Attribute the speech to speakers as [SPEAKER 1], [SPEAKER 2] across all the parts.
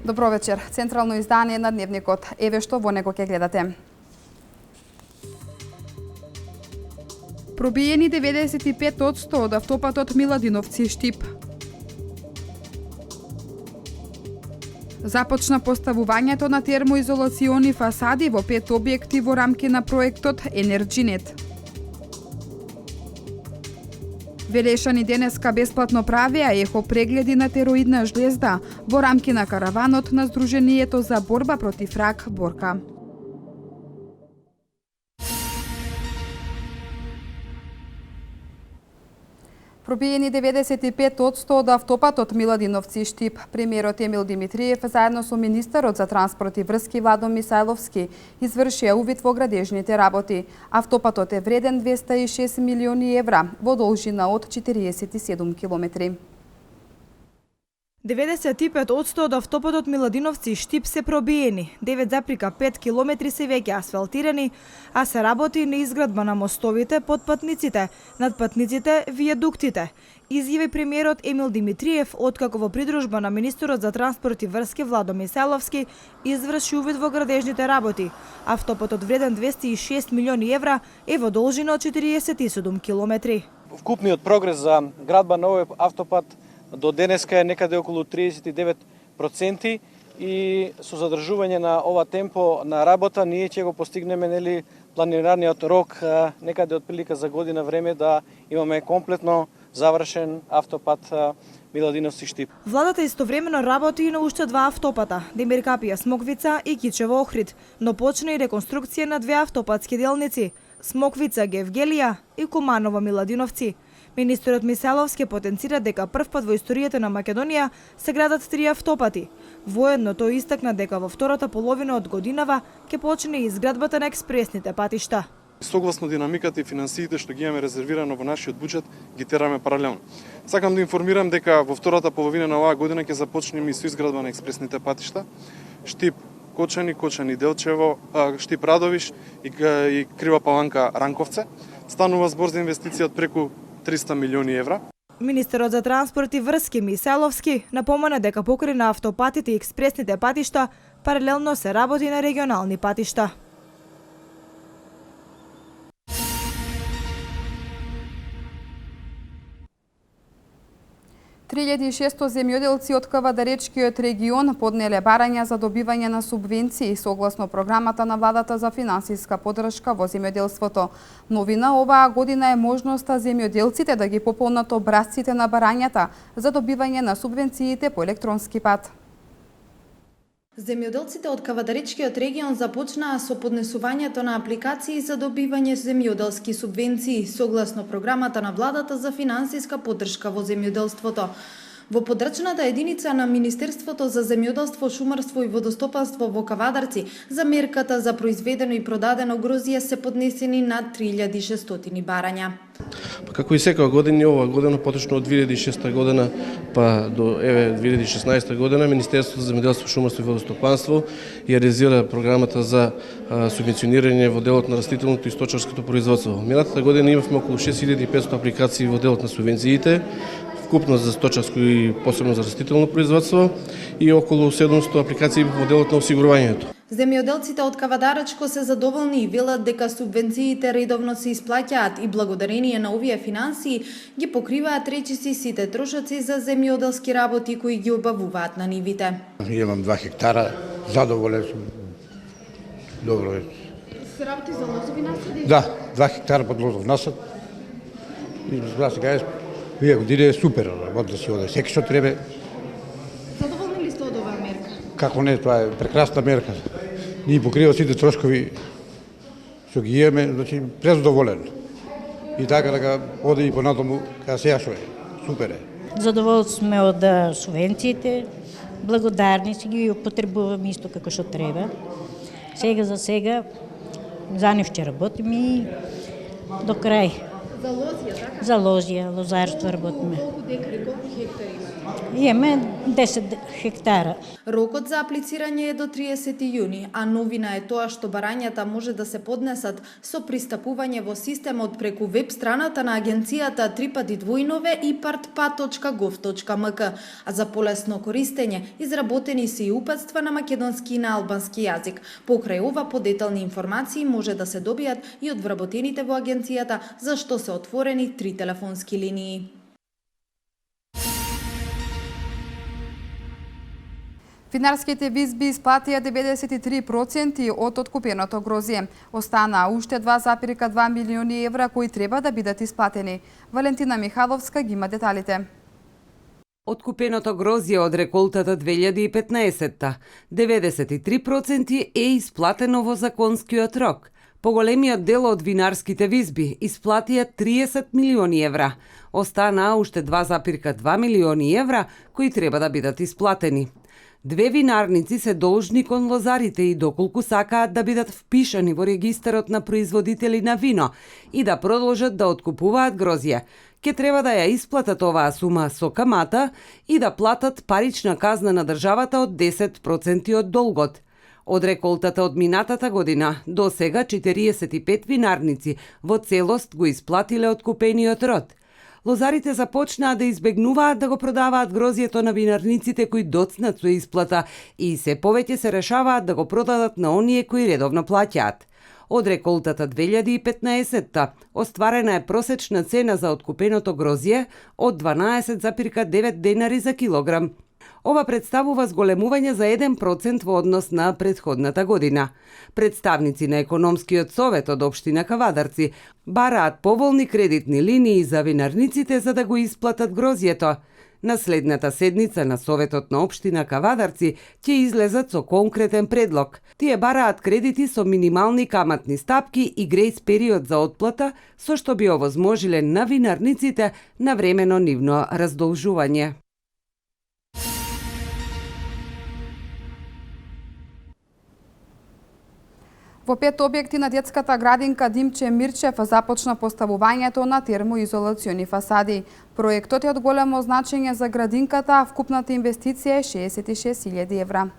[SPEAKER 1] Добро вечер. Централно издание на Дневникот. Еве што во него ќе гледате. Пробиени 95% од автопатот Миладиновци Штип. Започна поставувањето на термоизолациони фасади во 5 објекти во рамки на проектот Енерджинет. Велешани денеска бесплатно правеа ехо прегледи на тероидна жлезда во рамки на караванот на Сдруженијето за борба против рак Борка. Пробиени 95% од автопатот Миладиновци Штип. Премиерот Емил Димитриев заедно со министерот за транспорт и врски Владо Мисајловски извршија увид во градежните работи. Автопатот е вреден 206 милиони евра во должина од 47 километри.
[SPEAKER 2] 95% од автопатот Миладиновци Штип се пробиени, 9,5 километри се веќе асфалтирани, а се работи на изградба на мостовите, подпатниците, надпатниците, вијадуктите. Изјави премиерот Емил Димитриев откако во придружба на министерот за транспорт и врски Владо Мисајловски изврши увид во градежните работи. Автопатот вреден 206 милиони евра е во должина од 47 километри.
[SPEAKER 3] Вкупниот прогрес за градба на овој автопат до денеска е некаде околу 39% и со задржување на ова темпо на работа ние ќе го постигнеме планираниот рок некаде отприлика за година време да имаме комплетно завршен автопат Миладиновци Штип.
[SPEAKER 2] Владата истовремено работи и на уште 2 автопата, Демир Капија Смоквица и Кичево Охрид, но почна и реконструкција на 2 автопатски делници, Смоквица Гевгелија и Куманово Миладиновци. Министерот Мисајловски потенцира дека првпат во историјата на Македонија се градат 3 автопати. Воедно тој истакна дека во втората половина од годинава ќе почне изградбата на експресните патишта.
[SPEAKER 4] Согласно динамиката и финансиите што ги имаме резервирано во нашиот буџет, ги тераме паралелно. Сакам да информирам дека во втората половина на оваа година ќе започнеме и со изградба на експресните патишта. Штип Кочани, Кочани Делчево, Штип Радовиш и Крива Паланка Ранковце. Станува збор за инвестиција од преку 300 милиони евра.
[SPEAKER 2] Министерот за транспорт и врски Мисајловски напомена дека покрај на автопатите и експресните патишта паралелно се работи на регионални патишта.
[SPEAKER 1] 3600 земјоделци од Кавадаречкиот регион поднеле барања за добивање на субвенции согласно програмата на владата за финансиска поддршка во земјоделството. Новина оваа година е можноста земјоделците да ги пополнат образците на барањата за добивање на субвенциите по електронски пат.
[SPEAKER 5] Земјоделците од Кавадаречкиот регион започнаа со поднесувањето на апликации за добивање земјоделски субвенции согласно програмата на владата за финансиска поддршка во земјоделството. Во подрачната единица на Министерството за земјоделство, шумарство и водостопанство во Кавадарци за мерката за произведено и продадено грозје се поднесени над 3600 барања.
[SPEAKER 6] Како и секоја година, оваа година, поточно од 2006 година па до 2016 година, Министерството за земјоделство, шумарство и водостопанство ја реализира програмата за субвенционирање во делот на растителното и сточарското производство. Минатата година имавме околу 6500 апликации во делот на субвенциите, вкупно за сточарско и посебно за растително производство и околу 700 апликации во делот на осигурувањето.
[SPEAKER 5] Земјоделците од Кавадарачко се задоволни и велат дека субвенциите редовно се исплаќаат и благодарение на овие финансии ги покриваат речиси сите трошоци за земјоделски работи кои ги обавуваат на нивите.
[SPEAKER 7] Имам 2 хектара, задоволен сум. Добро е.
[SPEAKER 5] Се работи за лозови насади?
[SPEAKER 7] Да, 2 хектара под лозов насад. И сега вие години е супер, работи да си оде секи што треба.
[SPEAKER 5] Задоволни ли сте од оваа мерка?
[SPEAKER 7] Како не, тоа е прекрасна мерка. Ние покрива сите трошкови што ги имаме, значи презадоволен. И така дека оде и понатаму кај сега што е. Супер е.
[SPEAKER 8] Задоволни сме од субвенциите, благодарни си ги употребуваме исто како што треба. Сега за сега за нив ќе работиме и до крај.
[SPEAKER 5] За лозија, така?
[SPEAKER 8] За лозија, лозарство работиме.
[SPEAKER 5] Колку декари, колку хектари имате?
[SPEAKER 8] Имаме 10 хектара.
[SPEAKER 5] Рокот за аплицирање е до 30 јуни, а новина е тоа што барањата може да се поднесат со пристапување во системот преку веб страната на агенцијата www.ipart.gov.mk, а за полесно користење изработени се и упатства на македонски и на албански јазик. Покрај ова подетални информации може да се добијат и од вработените во агенцијата, за што се отворени 3 телефонски линии.
[SPEAKER 1] Винарските визби исплатија 93% од откупеното грозје. Останаа уште 2,2 милиони евра кои треба да бидат исплатени. Валентина Михаловска ги има деталите.
[SPEAKER 9] Откупеното грозје од реколтата 2015-та, 93% е исплатено во законскиот рок. Поголемиот дел од винарските визби исплатија 30 милиони евра. Останаа уште 2,2 милиони евра кои треба да бидат исплатени. Две винарници се должни кон лозарите и доколку сакаат да бидат впишани во регистарот на производители на вино и да продолжат да откупуваат грозје, ќе треба да ја исплатат оваа сума со камата и да платат парична казна на државата од 10% од долгот. Од реколтата од минатата година до сега 45 винарници во целост го исплатиле откупениот род. Лозарите започнаа да избегнуваат да го продаваат грозјето на винарниците кои доцнат со исплата и се повеќе се решаваат да го продадат на оние кои редовно плаќаат. Од реколтата 2015-та остварена е просечна цена за откупеното грозје од 12,9 денари за килограм. Ова представува зголемување за 1% во однос на претходната година. Представници на економскиот совет од општина Кавадарци бараат поволни кредитни линии за винарниците за да го исплатат грозјето. На следната седница на советот на општина Кавадарци ќе излезат со конкретен предлог. Тие бараат кредити со минимални каматни стапки и грејс период за отплата, со што би овозможиле на винарниците навремено нивно раздолжување.
[SPEAKER 1] Во 5 објекти на детската градинка Димче Мирчев започна поставувањето на термоизолациони фасади. Проектот е од големо значење за градинката, а вкупната инвестиција е 66.000 евра.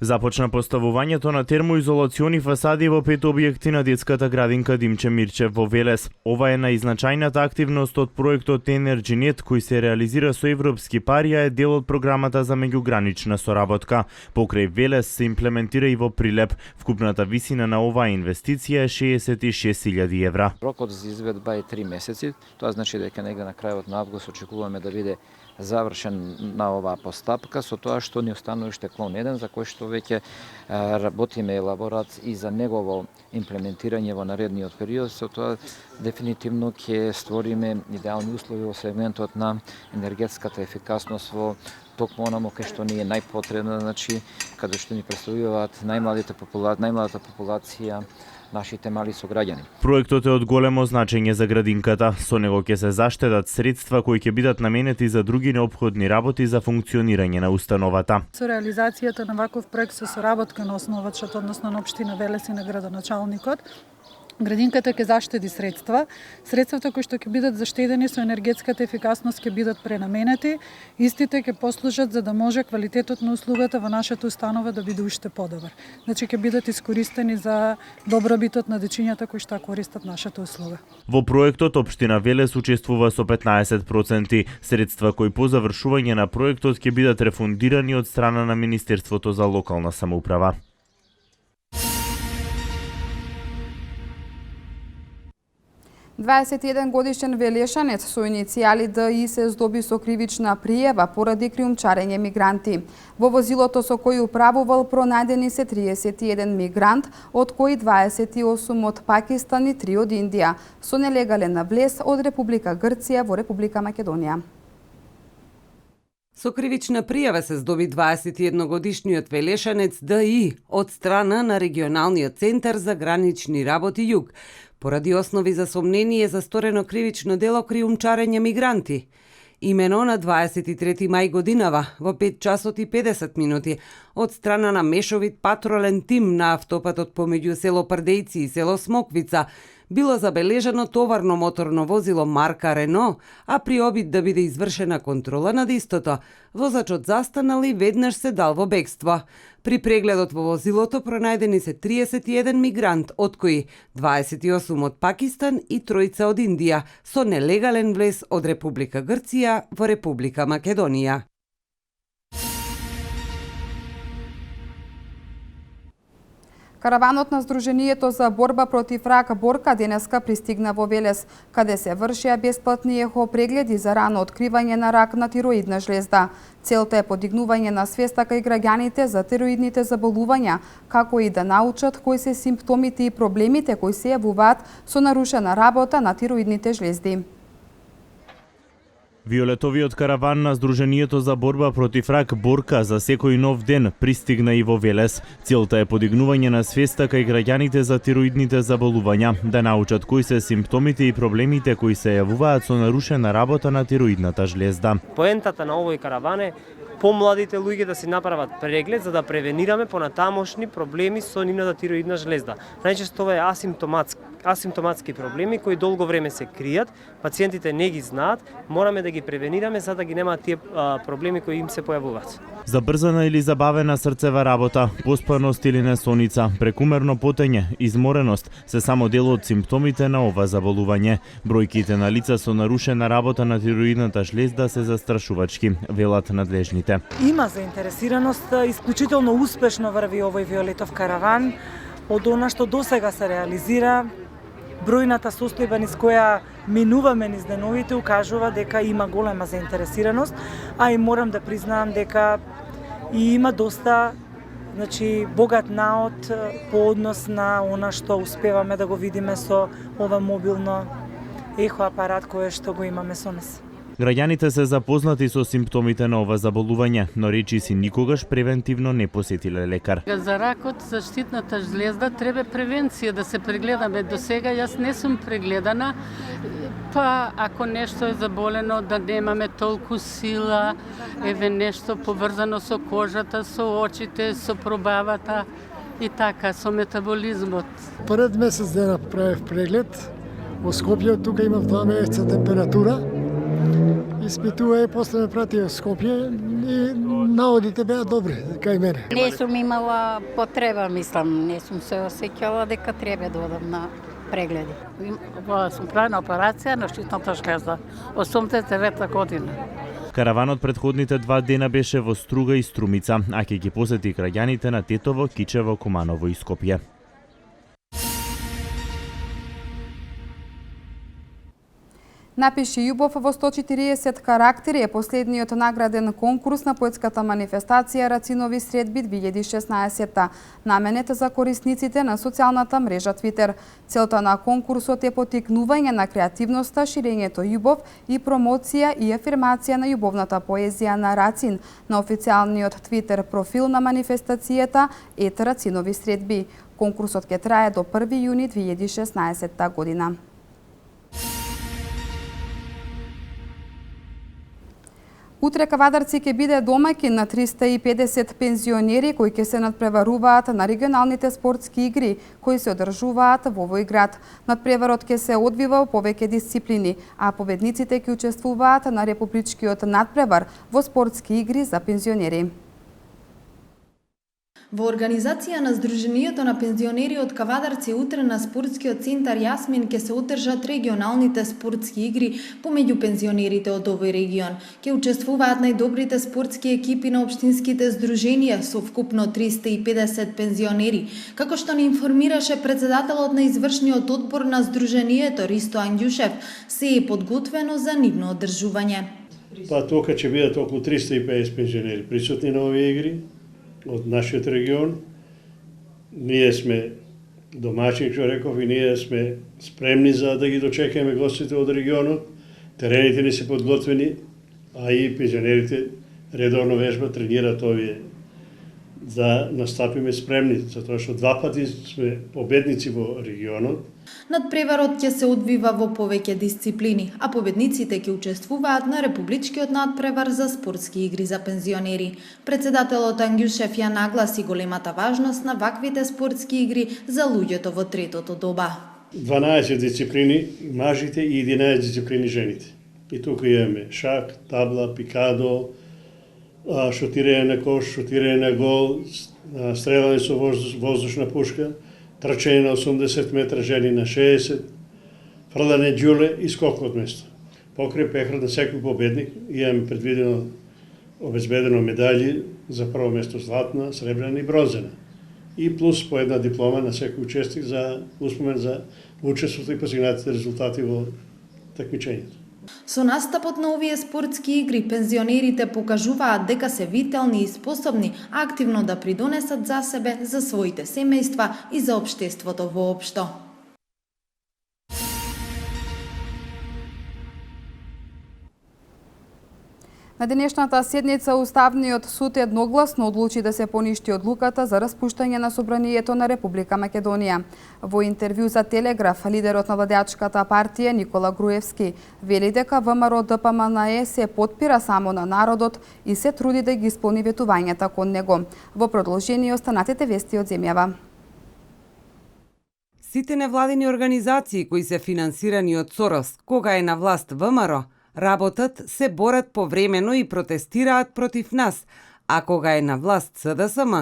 [SPEAKER 10] Започна поставувањето на термоизолациони фасади во 5 објекти на детската градинка Димче Мирчев во Велес. Ова е најзначајната активност од проектот EnergyNet кој се реализира со европски пари, а е дел од програмата за меѓугранична соработка. Покрај Велес се имплементира и во Прилеп. Вкупната висина на оваа инвестиција е 66.000 евра.
[SPEAKER 11] Рокот за изведба е 3 месеци. Тоа значи дека негде на крајот на август очекуваме да биде завршен на оваа постапка, со тоа што ни останува уште клон 1, за кој што веќе работиме елаборат и за негово имплементирање во наредниот период, со тоа дефинитивно ќе створиме идеални услови во сегментот на енергетската ефикасност во токму онамо кај што ни е најпотребно, значи каде што ни представуваат најмладата популација, нашите мали сограѓани.
[SPEAKER 10] Проектот е од големо значење за градинката. Со него ќе се заштедат средства кои ќе бидат наменети за други неопходни работи за функционирање на установата.
[SPEAKER 12] Со реализацијата на ваков проект со соработка на основачот, односно на општина Велес и на градоначалникот, градинката ќе заштеди средства. Средствата кои што ќе бидат заштедени со енергетската ефикасност ќе бидат пренаменети. Истите ќе послужат за да може квалитетот на услугата во нашата установа да биде уште подобар. Значи ќе бидат искористени за добробитот на дечињата кои што користат нашата услуга.
[SPEAKER 10] Во проектот општина Велес учествува со 15%. Средства кои по завршување на проектот ќе бидат рефундирани од страна на Министерството за локална самоуправа.
[SPEAKER 1] Годишен велешанец со иницијали ДИ се здоби со кривична пријава поради криумчарење мигранти. Во возилото со кој управувал пронајдени се 31 мигрант, од кои 28 од Пакистан и 3 од Индија, со нелегален влез од Република Грција во Република Македонија.
[SPEAKER 9] Со кривична пријава се здоби 21-годишниот велешанец ДИ од страна на регионалниот центар за гранични работи Југ, поради основи за сомнение за сторено кривично дело криумчарење мигранти. Имено на 23 мај годинава, во 5 часот и 50 минути, од страна на мешовит патролен тим на автопатот помеѓу село Прдејци и село Смоквица, Било забележано товарно моторно возило марка Рено, а при обид да биде извршена контрола над истото, возачот застанал и веднаш се дал во бегство. При прегледот во возилото пронајдени се 31 мигрант, од кои 28 од Пакистан и 3 од Индија, со нелегален влез од Република Грција во Република Македонија.
[SPEAKER 1] Караванот на Сдруженијето за борба против рак Борка денеска пристигна во Велес, каде се вршеа бесплатни ехо прегледи за рано откривање на рак на тироидна жлезда. Целта е подигнување на свеста кај граѓаните за тироидните заболувања, како и да научат кои се симптомите и проблемите кои се јавуваат со нарушена работа на тироидните жлезди.
[SPEAKER 10] Виолетовиот караван на Сдруженијето за борба против рак Борка за секој нов ден пристигна и во Велес. Целта е подигнување на свеста кај граѓаните за тироидните заболувања, да научат кои се симптомите и проблемите кои се јавуваат со нарушена работа на тироидната жлезда.
[SPEAKER 13] Поентата на овој караван е помладите луѓе да си направат преглед за да превенираме понатамошни проблеми со нивната тироидна жлезда. Најчесто ова е асимптоматски проблеми кои долго време се кријат, пациентите не ги знаат, мораме да ги превенираме за да ги немаат тие проблеми кои им се појавуваат.
[SPEAKER 10] Забрзана или забавена срцева работа, поспаност или несоница, прекумерно потење, измореност се само дел од симптомите на ова заболување. Бројките на лица со нарушена работа на тироидната жлезда се застрашувачки, велат надлежните.
[SPEAKER 14] Има заинтересираност, исклучително успешно врви овој Виолетов караван. Од она што досега се реализира, бројната состојба низ која минуваме низ деновите укажува дека има голема заинтересираност, а и морам да признаам дека и има доста богат наод по однос на она што успеваме да го видиме со ова мобилно ехоапарат кое што го имаме со нас.
[SPEAKER 10] Граѓаните се запознати со симптомите на ова заболување, но речиси никогаш превентивно не посетиле лекар.
[SPEAKER 15] За ракот, заштитната жлезда треба превенција да се прегледаме. До сега јас не сум прегледана, па ако нешто е заболено да немаме толку сила, еве нешто поврзано со кожата, со очите, со пробавата и така, со метаболизмот.
[SPEAKER 16] Пред месец дена правев преглед во Скопје, тука имав 2 месеца температура. Испитува и после ме прати во Скопје и наодите беа добри кај мене.
[SPEAKER 17] Не сум имала потреба, мислам, не сум се осеќала дека треба да одам на прегледи.
[SPEAKER 15] Сум правена операција на штитната жлезда, 89 година.
[SPEAKER 10] Караванот претходните 2 дена беше во Струга и Струмица, а ќе ги посети граѓаните на Тетово, Кичево, Куманово и Скопје.
[SPEAKER 1] Напиши љубов во 140 карактери е последниот награден конкурс на поетската манифестација Рацинови средби 2016, наменет за корисниците на социјалната мрежа Twitter. Целта на конкурсот е потикнување на креативноста, ширењето љубов и промоција и афирмација на љубовната поезија на Рацин на официјалниот Twitter профил на манифестацијата @Рацинови средби. Конкурсот ќе трае до 1 јуни 2016 година. Утре Кавадарци ќе биде домаќин на 350 пензионери кои ќе се надпреваруваат на регионалните спортски игри кои се одржуваат во овој град. Надпреварот ќе се одвива во повеќе дисциплини, а победниците ќе учествуваат на републичкиот надпревар во спортски игри за пензионери.
[SPEAKER 5] Во организација на Сдруженијето на пензионери од Кавадарци утре на спортскиот центар Јасмин ќе се одржат регионалните спортски игри помеѓу пензионерите од овој регион. Ќе учествуваат најдобрите спортски екипи на општинските здруженија со вкупно 350 пензионери. Како што ни информираше председателот на извршниот одбор на Сдруженијето Ристо Ангјушев, се е подготвено за нивно одржување.
[SPEAKER 18] Па тока ќе бидат околу 350 пензионери присутни на овие игри од нашиот регион. Ние сме домаќини, што реков, и ние сме спремни за да ги дочекаме гостите од регионот. Терените ни се подготвени, а и пензионерите редовно вежбат, тренираат овие да настапиме спремни, затоа што 2 пати сме победници во регионот.
[SPEAKER 5] Надпреварот ќе се одвива во повеќе дисциплини, а победниците ќе учествуваат на републичкиот надпревар за спортски игри за пензионери. Председателот Ангјушев ја нагласи големата важност на ваквите спортски игри за луѓето во третото доба.
[SPEAKER 18] 12 дисциплини мажите и 11 дисциплини жените. И тука имаме шах, табла, пикадо, шутирање на кош, шутирање на гол, стрелање со воздушна пушка, трчање на 80 метра, жени на 60, фрлање џуле и скок од место. Покрај пехар на секој победник имаме предвидено обезбедено медали за прво место златна, сребрена и бронзена. И плюс по една диплома на секој учесник за успомен за учеството и постигнатите резултати во такмичењето.
[SPEAKER 5] Со настапот на овие спортски игри, пензионерите покажуваат дека се вителни и способни активно да придонесат за себе, за своите семејства и за општеството воопшто.
[SPEAKER 1] На денешната седница Уставниот суд едногласно одлучи да се поништи одлуката за распуштање на Собранието на Република Македонија. Во интервју за Телеграф, лидерот на владеачката партија Никола Груевски вели дека ВМРО ДПМНЕ се потпира само на народот и се труди да ги исполни ветувањата кон него. Во продолжение останатите вести од земјава.
[SPEAKER 9] Сите невладини организации кои се финансирани од Сорос, кога е на власт ВМРО, работат, се борат повремено и протестираат против нас, а кога е на власт СДСМ,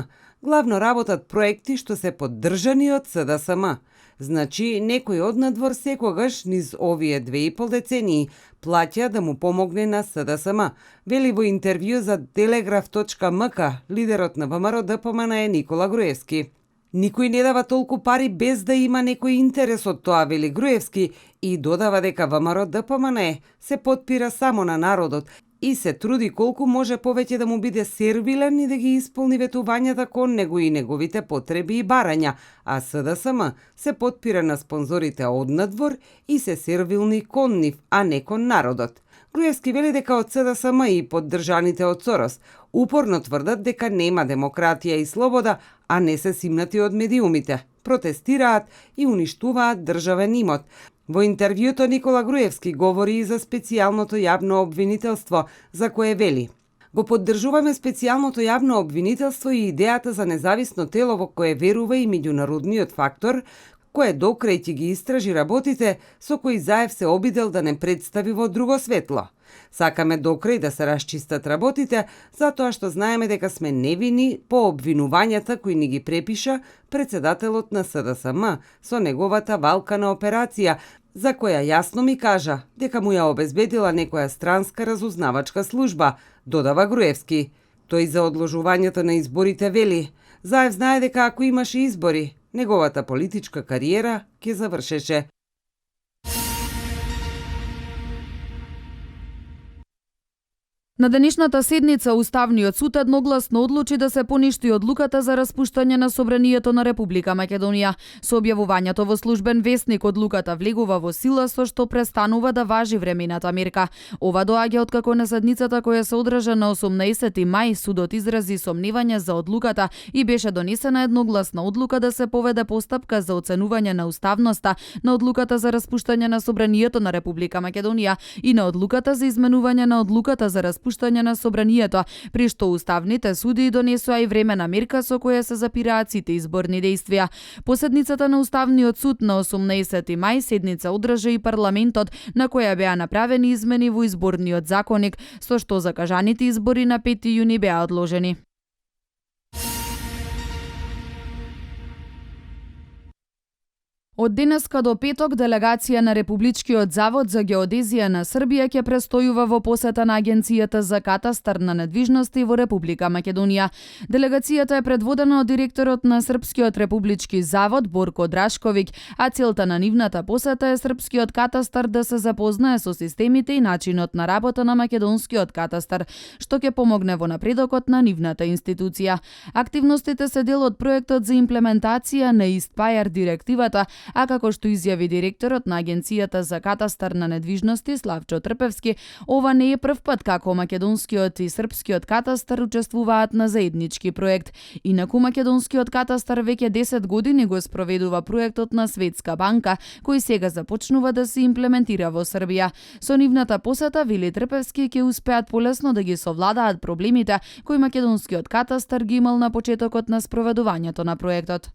[SPEAKER 9] главно работат проекти што се поддржани од СДСМ. Значи, некој од надвор секогаш низ овие 2,5 децении плаќа да му помогне на СДСМ, вели во интервју за Telegraph.mk лидерот на ВМРО ДПМНЕ Никола Груевски. Никој не дава толку пари без да има некој интерес од тоа, вели Груевски, и додава дека ВМРО ДПМНЕ се потпира само на народот и се труди колку може повеќе да му биде сервилен и да ги исполни ветувањата кон него и неговите потреби и барања, а СДСМ се потпира на спонзорите од надвор и се сервилни кон нив, а не кон народот. Груевски вели дека од СДСМ и поддржаните од Сорос упорно тврдат дека нема демократија и слобода, а не се симнати од медиумите, протестираат и уништуваат државен имот. Во интервјуто Никола Груевски говори и за специјалното јавно обвинителство, за кое вели: го поддржуваме специјалното јавно обвинителство и идејата за независно тело во кое верува и меѓународниот фактор, кое докрај ќе ги истражи работите со кои Заев се обидел да не представи во друго светло. Сакаме докрај да се расчистат работите, затоа што знаеме дека сме невини по обвинувањата кои ни ги препиша председателот на СДСМ со неговата валкана операција, за која јасно ми кажа дека му ја обезбедила некоја странска разузнавачка служба, додава Груевски. Тој за одложувањето на изборите вели: Заев знае дека ако имаше избори, неговата политичка кариера ќе завршеше.
[SPEAKER 19] На денешната седница Уставниот суд едногласно одлучи да се поништи одлуката за распуштање на Собранието на Република Македонија. Со објавувањето во службен весник одлуката влегува во сила, со што престанува да важи времената мерка. Ова доаѓа откако на седницата која се одржа на 18 мај судот изрази сомневања за одлуката и беше донесена едногласна одлука да се поведе постапка за оценување на уставноста на одлуката за распуштање на Собранието на Република Македонија и на одлуката за изменување на одлуката за распуштање на Собранието, при што уставните суди донесоа и времена мерка со која се запираат сите изборни дејствија. По седницата на Уставниот суд на 18 мај седница одржа и парламентот, на која беа направени измени во изборниот законник, со што закажаните избори на 5 јуни беа одложени. Од денеска до петок делегација на Републичкиот завод за геодезија на Србија ќе престојува во посета на Агенцијата за катастар на недвижности во Република Македонија. Делегацијата е предводена од директорот на Српскиот републички завод Борко Драшковиќ, а целта на нивната посета е српскиот катастар да се запознае со системите и начинот на работа на македонскиот катастар, што ќе помогне во напредокот на нивната институција. Активностите се дел од проектот за имплементација на Истпајар директивата, а како што изјави директорот на Агенцијата за катастар на недвижности Славчо Трпевски, ова не е прв пат како македонскиот и српскиот катастар учествуваат на заеднички проект. Инаку македонскиот катастар веќе 10 години го спроведува проектот на Светска банка, кој сега започнува да се имплементира во Србија. Со нивната посета, вели Трпевски, ќе успеат полесно да ги совладаат проблемите кои македонскиот катастар ги имал на почетокот на спроведувањето на проектот.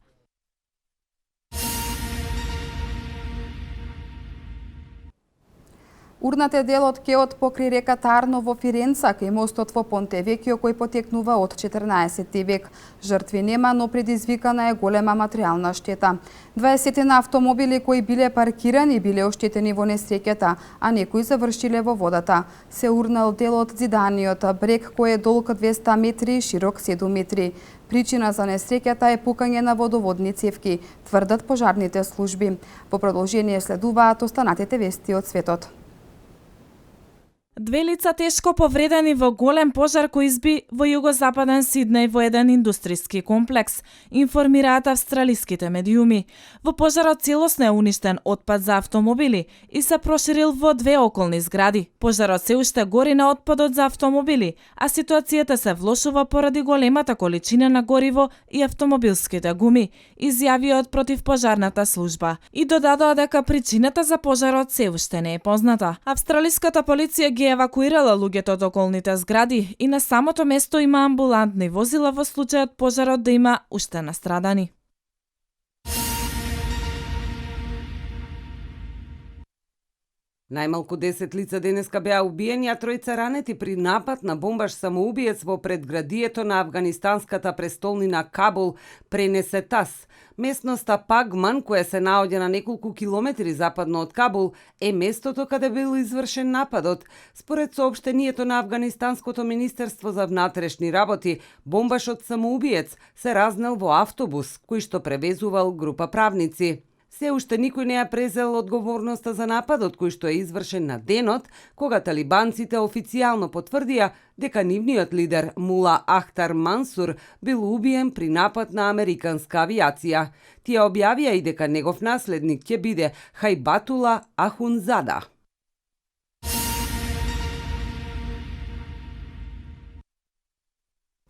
[SPEAKER 1] Урнат е дел од кеот покрај река Тарно во Фиренца, кај мостот во Понте Векио кој потекнува од 14 век. Жртви нема, но предизвикана е голема материјална штета. 20 автомобили кои биле паркирани биле оштетени во несреќата, а некои завршиле во водата. Се урнал дел од зиданиот брег кој е долг 200 метри и широк 7 метри. Причина за несреќата е пукање на водоводни цевки, тврдат пожарните служби. Во продолжение следуваат останатите вести од светот.
[SPEAKER 20] 2 лица тешко повредени во голем пожар кој изби во југозападен Сиднеј во еден индустријски комплекс, информираат австралиските медиуми. Во пожарот целосно е уништен отпад за автомобили и се проширил во 2 околни згради. Пожарот се уште гори на отпадот за автомобили, а ситуацијата се влошува поради големата количина на гориво и автомобилските гуми, изјавија од противпожарната служба. И додадоа дека причината за пожарот се уште не е позната. Австралиската полиција ги евакуирала луѓето од околните згради и на самото место има амбулантни возила во случајот пожарот да има уште настрадани.
[SPEAKER 9] Најмалку 10 лица денеска беа убиени, а тројца ранети при напад на бомбаш самоубиец во предградието на афганистанската престолнина Кабул, пренесе ТАСС. Местноста Пагман, која се наоѓа на неколку километри западно од Кабул, е местото каде бил извршен нападот. Според соопштението на Афганистанското министерство за внатрешни работи, бомбашот самоубиец се разнел во автобус, кој што превезувал група правници. Се уште никој не ја презел одговорноста за нападот кој што е извршен на денот, кога талибанците официјално потврдија дека нивниот лидер Мула Ахтар Мансур бил убиен при напад на американска авиација. Тие објавија и дека негов наследник ќе биде Хајбатула Ахунзада.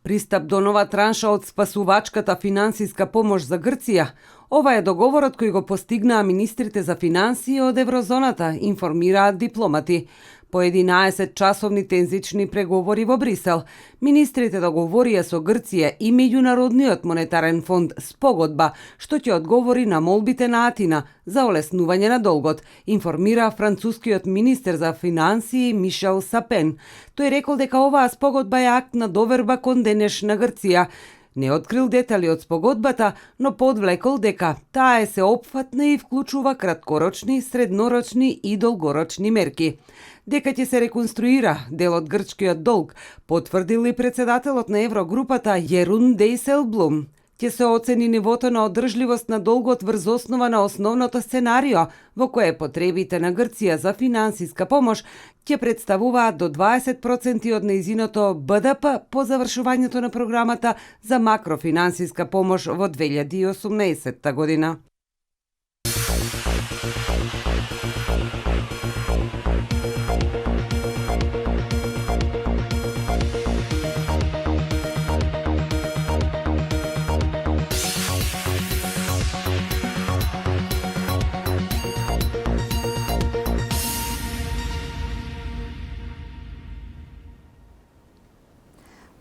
[SPEAKER 9] Пристап до нова транша од спасувачката финансиска помош за Грција. Ова е договорот кој го постигнаа министрите за финансии од еврозоната, информираат дипломати. По 11-часовни тензични преговори во Брисел, министрите договорија со Грција и Меѓународниот монетарен фонд спогодба, што ќе одговори на молбите на Атина за олеснување на долгот, информира францускиот министер за финансии Мишел Сапен. Тој рекол дека оваа спогодба е акт на доверба кон денешна Грција. Не открил детали од спогодбата, но подвлекол дека таа е сеопфатна и вклучува краткорочни, среднорочни и долгорочни мерки. Дека ќе се реконструира дел од грчкиот долг, потврдил и председателот на Еврогрупата Јерун Дейселблум. Ќе се оцени нивото на одржливост на долгот врз основа на основното сценарио, во кое потребите на Грција за финансиска помош ќе представуваат до 20% од нејзиното БДП по завршувањето на програмата за макрофинансиска помош во 2018 година.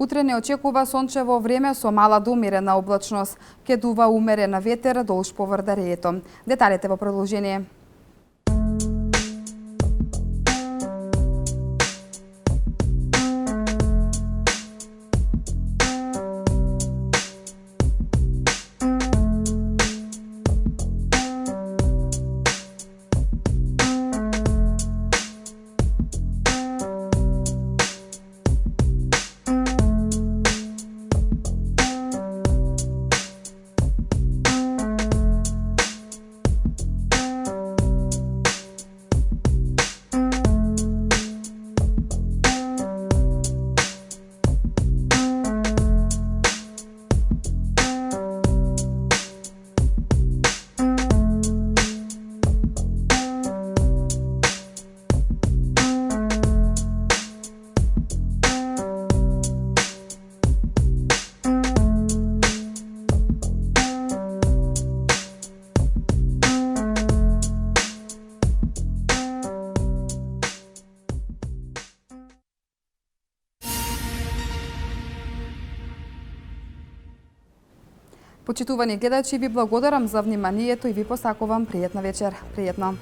[SPEAKER 1] Утре не очекува сончево време со мала до умерена облачност. Ке дува умерена ветер долж поврдареето. Деталите во продолжение. Почитувани гледачи, ви благодарам за вниманието и ви посакувам пријатна вечер. Пријатно.